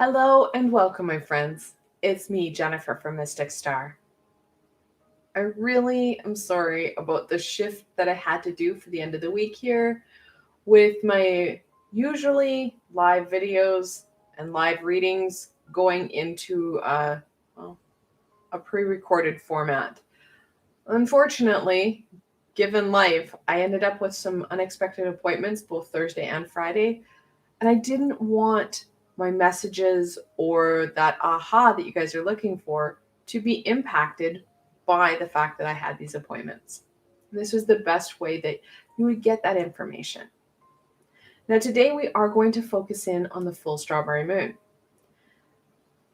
Hello and welcome, my friends. It's me, Jennifer from Mystic Star. I really am sorry about the shift that I had to do for the end of the week here with my usually live videos and live readings going into a pre-recorded format. Unfortunately, given life, I ended up with some unexpected appointments both Thursday and Friday, and I didn't want my messages or that aha that you guys are looking for to be impacted by the fact that I had these appointments. This was the best way that you would get that information. Now, today we are going to focus in on the full strawberry moon.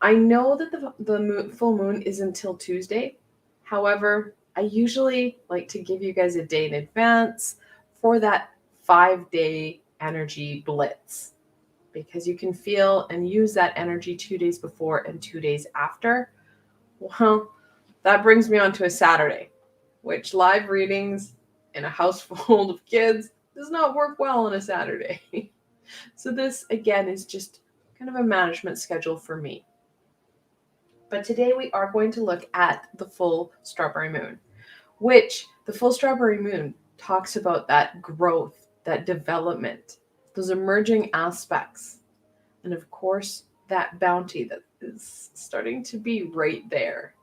I know that the full moon is until Tuesday. However, I usually like to give you guys a day in advance for that 5-day energy blitz, because you can feel and use that energy 2 days before and 2 days after. Well, that brings me on to a Saturday, which live readings in a house full of kids does not work well on a Saturday. So this, again, is just kind of a management schedule for me. But today we are going to look at the full strawberry moon, which the full strawberry moon talks about that growth, that development, those emerging aspects, and of course, that bounty that is starting to be right there.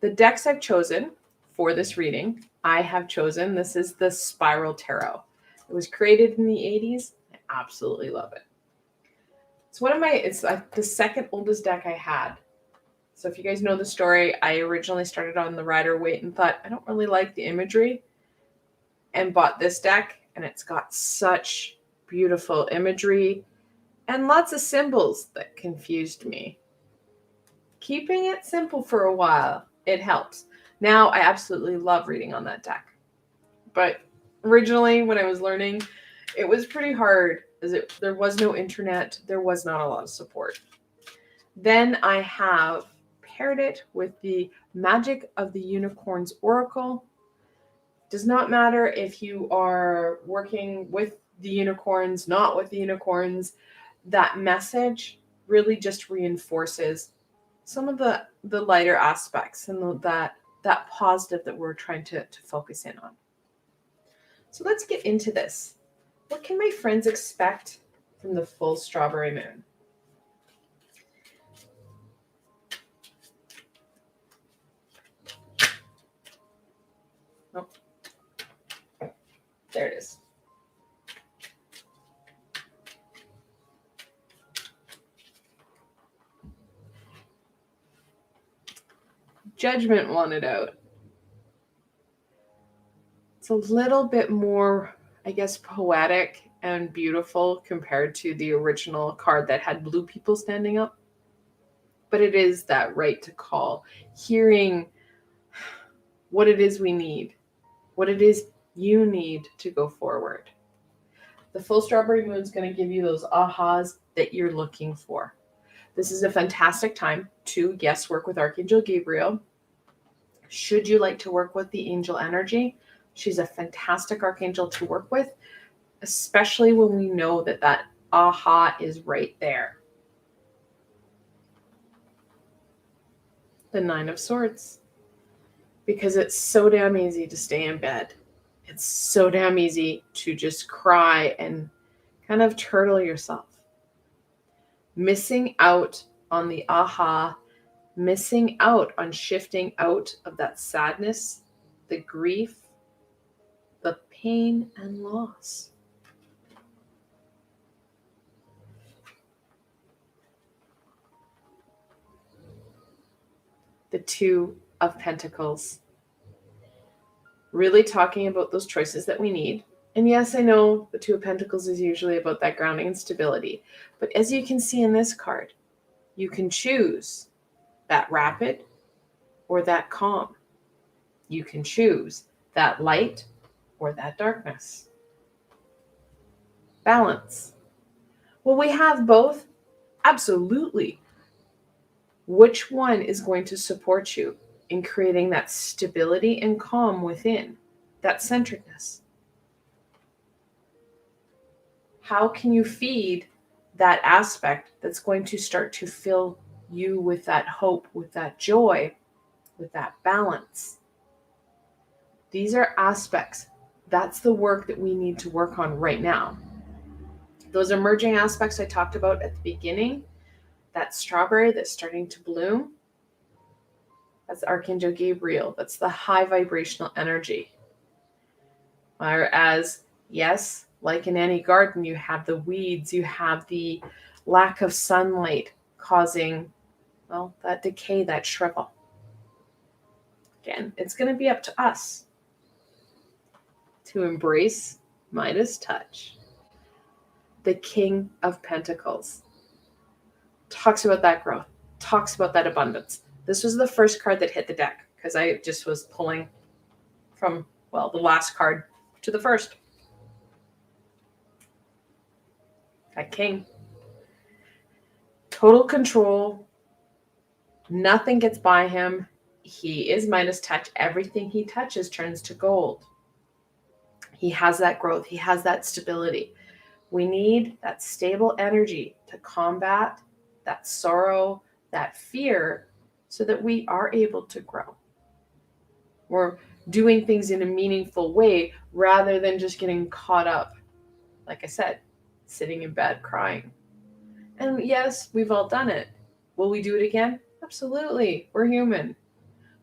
The decks I've chosen for this reading, this is the Spiral Tarot. It was created in the 80s. I absolutely love it. It's the second oldest deck I had. So if you guys know the story, I originally started on the Rider-Waite and thought, I don't really like the imagery, and bought this deck, and it's got such beautiful imagery and lots of symbols that confused me. Keeping it simple for a while, it helps. Now I absolutely love reading on that deck. But originally when I was learning, it was pretty hard as there was no internet, there was not a lot of support. Then I have paired it with the Magic of the Unicorns Oracle. Does not matter if you are working with the unicorns, not with the unicorns. That message really just reinforces some of the lighter aspects and that positive that we're trying to focus in on. So let's get into this. What can my friends expect from the full strawberry moon? Oh, there it is. Judgment wanted out. It's a little bit more, I guess, poetic and beautiful compared to the original card that had blue people standing up. But it is that right to call, hearing what it is we need, what it is you need to go forward. The full strawberry moon is going to give you those ahas that you're looking for. This is a fantastic time to, yes, work with Archangel Gabriel. Should you like to work with the angel energy, she's a fantastic archangel to work with, especially when we know that aha is right there. The Nine of Swords. Because it's so damn easy to stay in bed. It's so damn easy to just cry and kind of turtle yourself. Missing out on the aha, missing out on shifting out of that sadness, the grief, the pain and loss. The Two of Pentacles. Really talking about those choices that we need. And yes, I know the Two of Pentacles is usually about that grounding and stability. But as you can see in this card, you can choose that rapid or that calm. You can choose that light or that darkness. Balance. Will we have both? Absolutely. Which one is going to support you in creating that stability and calm within, that centeredness? How can you feed that aspect that's going to start to fill you with that hope, with that joy, with that balance. These are aspects. That's the work that we need to work on right now. Those emerging aspects I talked about at the beginning, that strawberry that's starting to bloom, that's Archangel Gabriel. That's the high vibrational energy. Whereas, yes, like in any garden, you have the weeds, you have the lack of sunlight causing, well, that decay, that shrivel. Again, it's going to be up to us to embrace Midas touch. The King of Pentacles talks about that growth, talks about that abundance. This was the first card that hit the deck because I just was pulling from, well, the last card to the first. That King. Total control. Nothing gets by him. He is Midas touch. Everything he touches turns to gold. He has that growth. He has that stability. We need that stable energy to combat that sorrow, that fear, so that we are able to grow. We're doing things in a meaningful way rather than just getting caught up, like I said, sitting in bed crying. And yes, we've all done it. Will we do it again? Absolutely. We're human.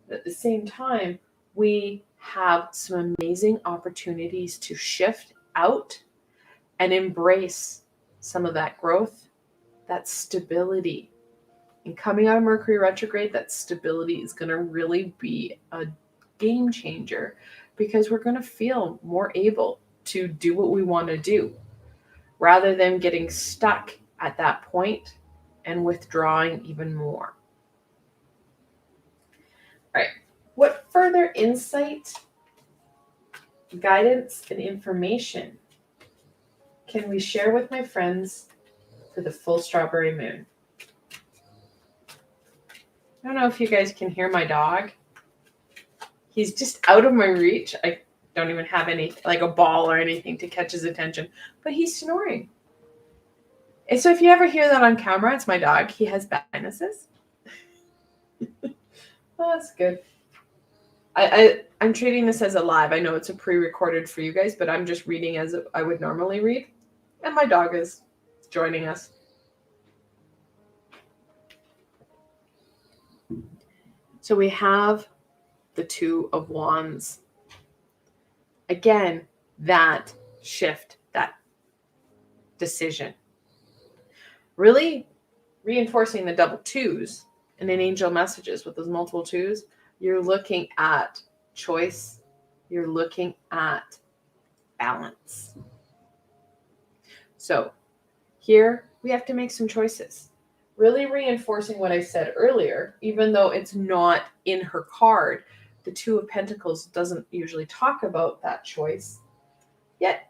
But at the same time, we have some amazing opportunities to shift out and embrace some of that growth, that stability. And coming out of Mercury retrograde, that stability is going to really be a game changer because we're going to feel more able to do what we want to do rather than getting stuck at that point and withdrawing even more. All right. What further insight, guidance, and information can we share with my friends for the full strawberry moon? I don't know if you guys can hear my dog. He's just out of my reach. I don't even have any, like a ball or anything to catch his attention, but he's snoring. And so if you ever hear that on camera, it's my dog. He has sinuses. Oh, that's good. I'm treating this as a live. I know it's a pre-recorded for you guys, but I'm just reading as I would normally read. And my dog is joining us. So we have the Two of Wands. Again, that shift, that decision. Really reinforcing the double twos and in angel messages with those multiple twos. You're looking at choice. You're looking at balance. So here we have to make some choices. Really reinforcing what I said earlier, even though it's not in her card, the Two of Pentacles doesn't usually talk about that choice. Yet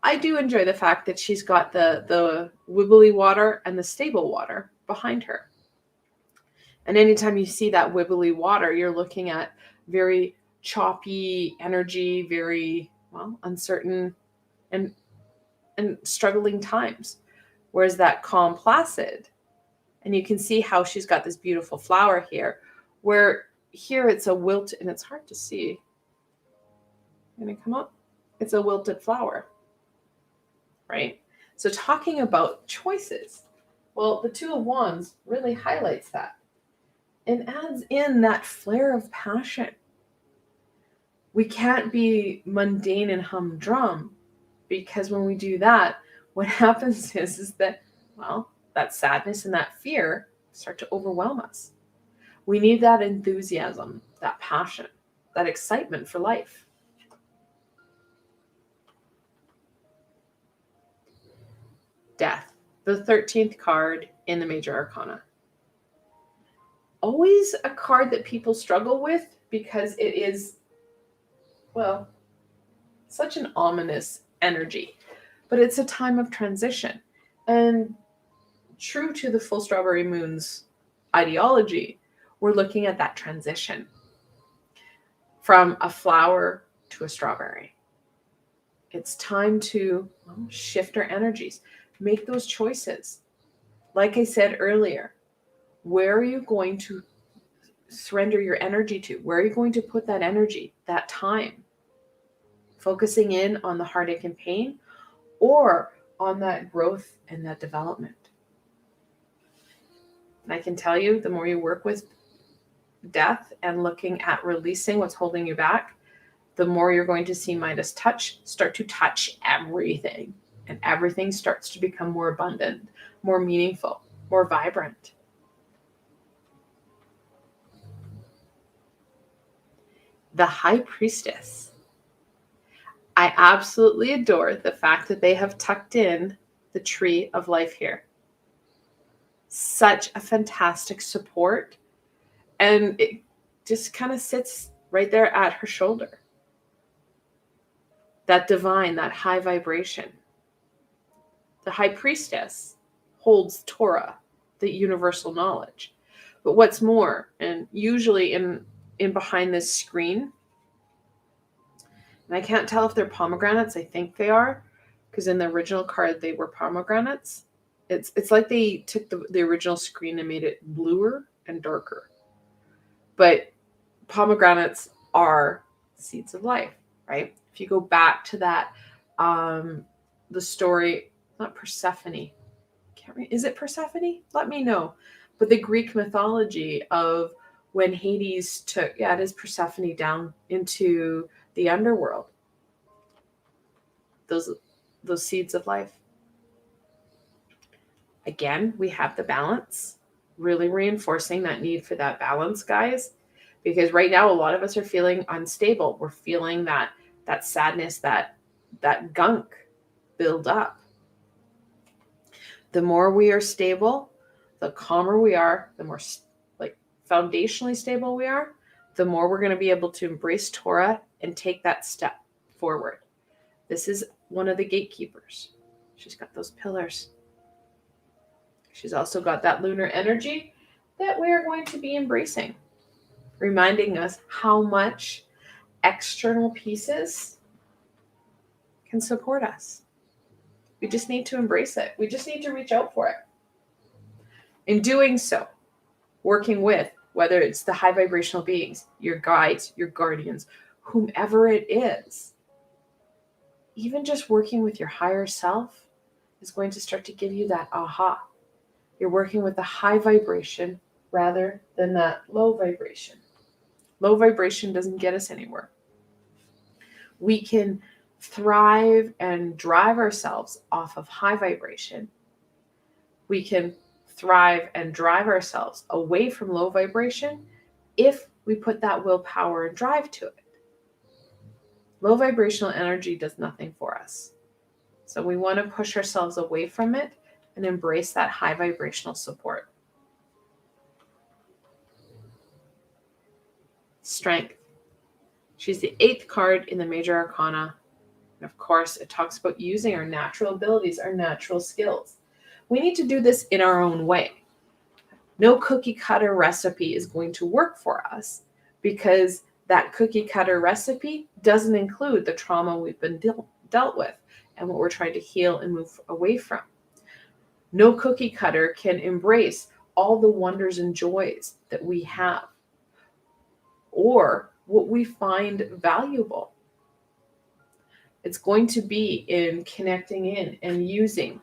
I do enjoy the fact that she's got the wibbly water and the stable water behind her. And anytime you see that wibbly water, you're looking at very choppy energy, very, well, uncertain and struggling times. Whereas that calm, placid, and you can see how she's got this beautiful flower here, where here it's a wilt, and it's hard to see. Gonna come up? It's a wilted flower, right? So talking about choices, well, the Two of Wands really highlights that and adds in that flare of passion. We can't be mundane and humdrum, because when we do that, what happens is that, well, that sadness and that fear start to overwhelm us. We need that enthusiasm, that passion, that excitement for life. Death, the 13th card in the Major Arcana. Always a card that people struggle with because it is, well, such an ominous energy. But it's a time of transition. And true to the full strawberry moon's ideology, we're looking at that transition from a flower to a strawberry. It's time to shift our energies. Make those choices. Like I said earlier, where are you going to surrender your energy to? Where are you going to put that energy, that time? Focusing in on the heartache and pain, or on that growth and that development? And I can tell you, the more you work with death and looking at releasing what's holding you back, the more you're going to see Midas touch start to touch everything. And everything starts to become more abundant, more meaningful, more vibrant. The High Priestess. I absolutely adore the fact that they have tucked in the Tree of Life here. Such a fantastic support. And it just kind of sits right there at her shoulder. That divine, that high vibration. The High Priestess holds Torah, the universal knowledge. But what's more, and usually in behind this screen, and I can't tell if they're pomegranates, I think they are, because in the original card they were pomegranates. It's like they took the original screen and made it bluer and darker. But pomegranates are seeds of life, right? If you go back to that, the story, not Persephone. Is it Persephone? Let me know. But the Greek mythology of when Hades took, it is Persephone, down into the underworld. Those seeds of life. Again, we have the balance, really reinforcing that need for that balance, guys. Because right now, a lot of us are feeling unstable. We're feeling that sadness, that gunk build up. The more we are stable, the calmer we are, the more foundationally stable we are, the more we're going to be able to embrace Torah and take that step forward. This is one of the gatekeepers. She's got those pillars. She's also got that lunar energy that we are going to be embracing, reminding us how much external pieces can support us. We just need to embrace it. We just need to reach out for it. In doing so, working with, whether it's the high vibrational beings, your guides, your guardians, whomever it is, even just working with your higher self is going to start to give you that aha. You're working with the high vibration rather than that low vibration. Low vibration doesn't get us anywhere. We can thrive and drive ourselves off of high vibration. We can thrive and drive ourselves away from low vibration if we put that willpower and drive to it. Low vibrational energy does nothing for us. So we want to push ourselves away from it and embrace that high vibrational support. Strength. She's the 8th card in the major arcana. And of course, it talks about using our natural abilities, our natural skills. We need to do this in our own way. No cookie cutter recipe is going to work for us because that cookie cutter recipe doesn't include the trauma we've been dealt with and what we're trying to heal and move away from. No cookie cutter can embrace all the wonders and joys that we have or what we find valuable. It's going to be in connecting in and using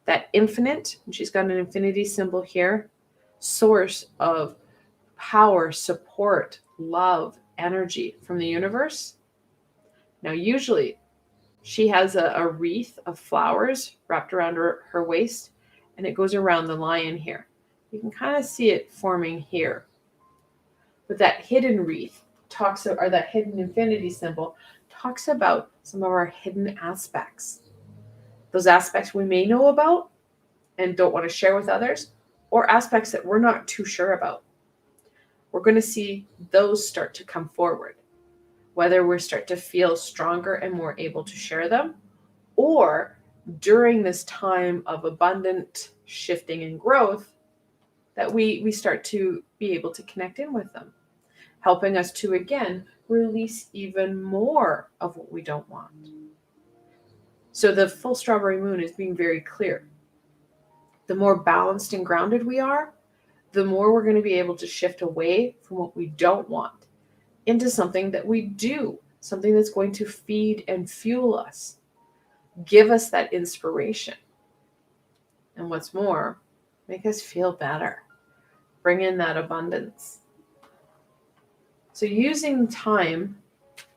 that infinite, and she's got an infinity symbol here, source of power, support, love, energy from the universe. Now, usually she has a wreath of flowers wrapped around her waist, and it goes around the lion here. You can kind of see it forming here. But that hidden wreath or that hidden infinity symbol talks about some of our hidden aspects. Those aspects we may know about and don't want to share with others, or aspects that we're not too sure about. We're going to see those start to come forward, whether we start to feel stronger and more able to share them, or during this time of abundant shifting and growth, that we start to be able to connect in with them, helping us to, again, release even more of what we don't want. So the full strawberry moon is being very clear. The more balanced and grounded we are, the more we're going to be able to shift away from what we don't want into something that we do, something that's going to feed and fuel us, give us that inspiration. And what's more, make us feel better, bring in that abundance. So using time,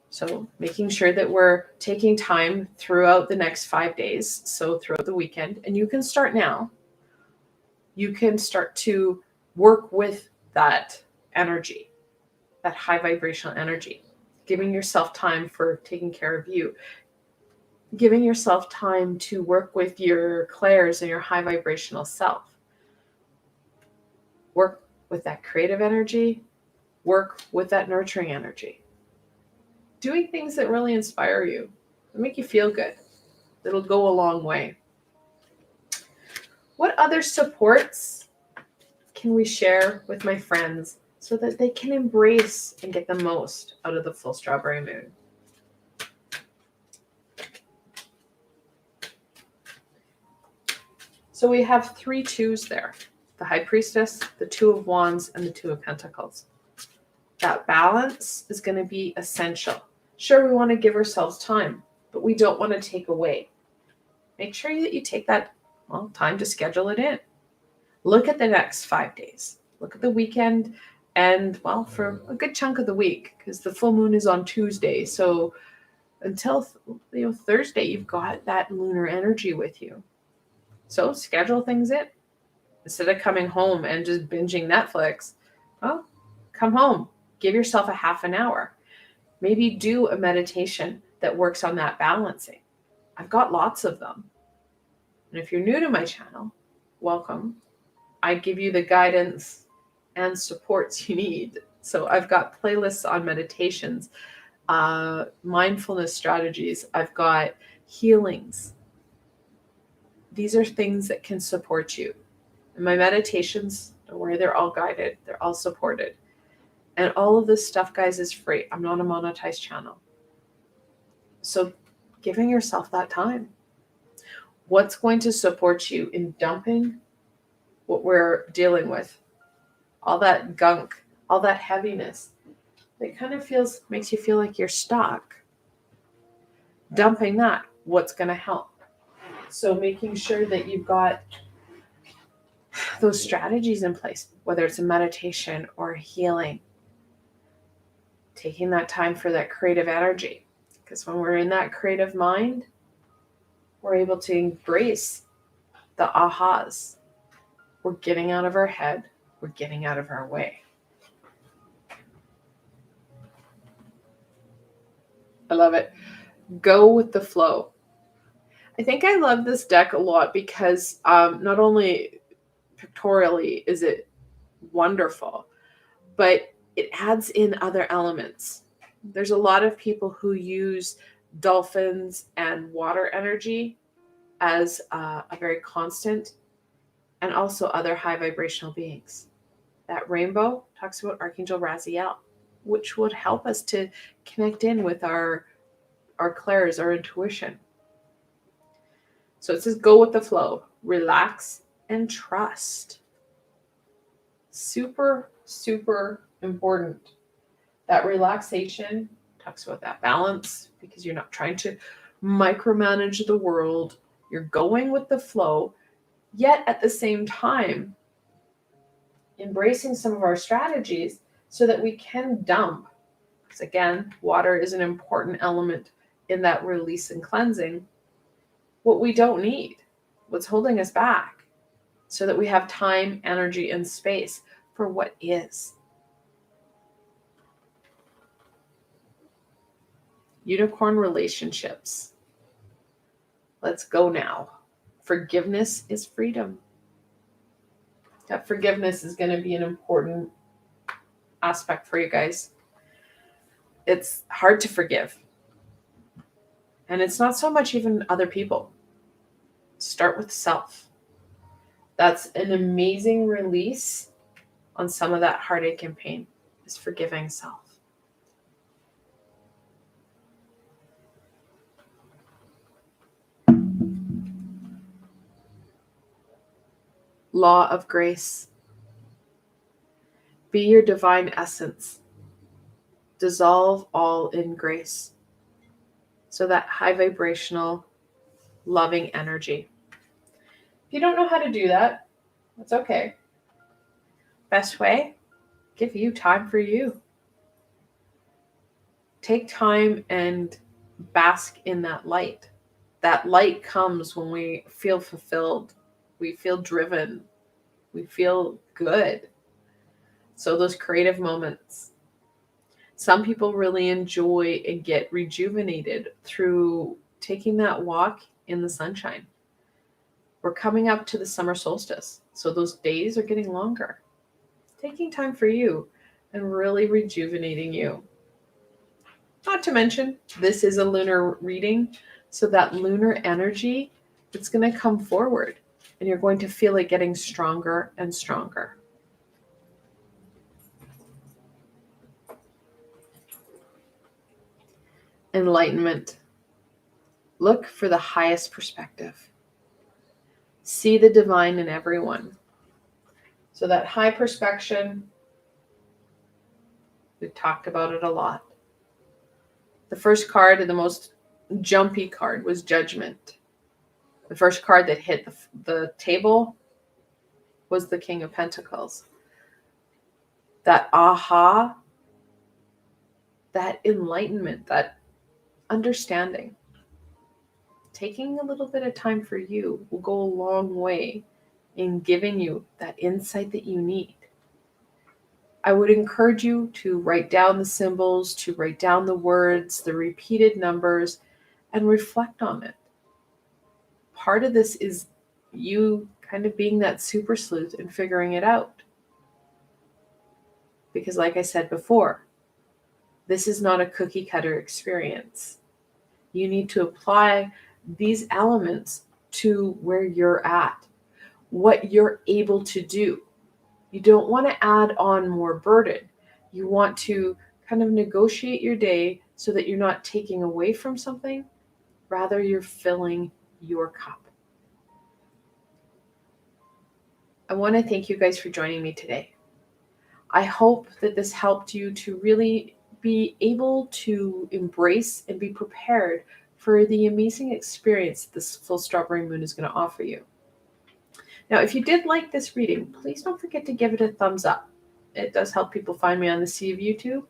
so making sure that we're taking time throughout the next 5 days, so throughout the weekend, and you can start now. You can start to work with that energy, that high vibrational energy, giving yourself time for taking care of you, giving yourself time to work with your clairs and your high vibrational self. Work with that creative energy, work with that nurturing energy. Doing things that really inspire you, that make you feel good. It'll go a long way. What other supports can we share with my friends so that they can embrace and get the most out of the full strawberry moon? So we have 3 twos there. The High Priestess, the Two of Wands, and the Two of Pentacles. That balance is going to be essential. Sure, we want to give ourselves time, but we don't want to take away. Make sure that you take that time to schedule it in. Look at the next 5 days. Look at the weekend and, for a good chunk of the week, because the full moon is on Tuesday. So until Thursday, you've got that lunar energy with you. So schedule things in. Instead of coming home and just binging Netflix, come home. Give yourself a half an hour. Maybe do a meditation that works on that balancing. I've got lots of them. And if you're new to my channel, welcome. I give you the guidance and supports you need. So I've got playlists on meditations, mindfulness strategies. I've got healings. These are things that can support you. And my meditations, don't worry, they're all guided. They're all supported. And all of this stuff, guys, is free. I'm not a monetized channel. So giving yourself that time. What's going to support you in dumping what we're dealing with? All that gunk, all that heaviness. It kind of makes you feel like you're stuck. Dumping that, what's going to help? So making sure that you've got those strategies in place, whether it's a meditation or a healing. Taking that time for that creative energy. Because when we're in that creative mind, we're able to embrace the ahas. We're getting out of our head. We're getting out of our way. I love it. Go with the flow. I think I love this deck a lot because not only pictorially is it wonderful, but it adds in other elements. There's a lot of people who use dolphins and water energy as a very constant, and also other high vibrational beings. That rainbow talks about Archangel Raziel, which would help us to connect in with our clairs, our intuition. So it says, go with the flow, relax, and trust. Super, super important. That relaxation talks about that balance, because you're not trying to micromanage the world. You're going with the flow, yet at the same time, embracing some of our strategies so that we can dump. Because again, water is an important element in that release and cleansing. What we don't need, what's holding us back, so that we have time, energy, and space for what is. Unicorn relationships. Let's go now. Forgiveness is freedom. That forgiveness is going to be an important aspect for you guys. It's hard to forgive. And it's not so much even other people. Start with self. That's an amazing release on some of that heartache and pain, is forgiving self. law of grace. Be your divine essence. Dissolve all in grace. So that high vibrational, loving energy. If you don't know how to do that, that's okay. Best way, give you time for you. Take time and bask in that light. That light comes when we feel fulfilled, we feel driven, we feel good. So those creative moments. Some people really enjoy and get rejuvenated through taking that walk in the sunshine. We're coming up to the summer solstice, so those days are getting longer. Taking time for you and really rejuvenating you. Not to mention, this is a lunar reading, so that lunar energy, it's going to come forward and you're going to feel it getting stronger and stronger. Enlightenment. Look for the highest perspective. See the divine in everyone. So that high perspective, we've talked about it a lot. The first card and the most jumpy card was Judgment. The first card that hit the table was the King of Pentacles. That aha, that enlightenment, that understanding. Taking a little bit of time for you will go a long way in giving you that insight that you need. I would encourage you to write down the symbols, to write down the words, the repeated numbers, and reflect on it. Part of this is you kind of being that super sleuth and figuring it out. Because like I said before, this is not a cookie cutter experience. You need to apply these elements to where you're at, what you're able to do. You don't want to add on more burden. You want to kind of negotiate your day so that you're not taking away from something, rather you're filling your cup. I want to thank you guys for joining me today. I hope that this helped you to really be able to embrace and be prepared for the amazing experience this full strawberry moon is going to offer you. Now, if you did like this reading, please don't forget to give it a thumbs up. It does help people find me on the sea of YouTube.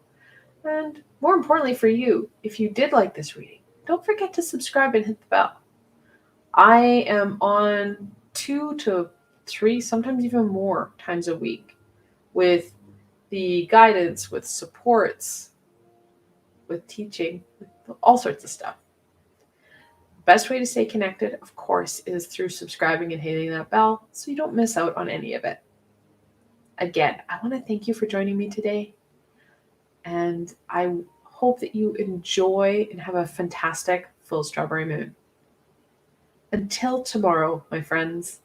And more importantly for you, if you did like this reading, don't forget to subscribe and hit the bell. I am on 2 to 3, sometimes even more times a week with the guidance, with supports, with teaching, with all sorts of stuff. Best way to stay connected, of course, is through subscribing and hitting that bell so you don't miss out on any of it. Again, I want to thank you for joining me today, and I hope that you enjoy and have a fantastic full strawberry moon. Until tomorrow, my friends.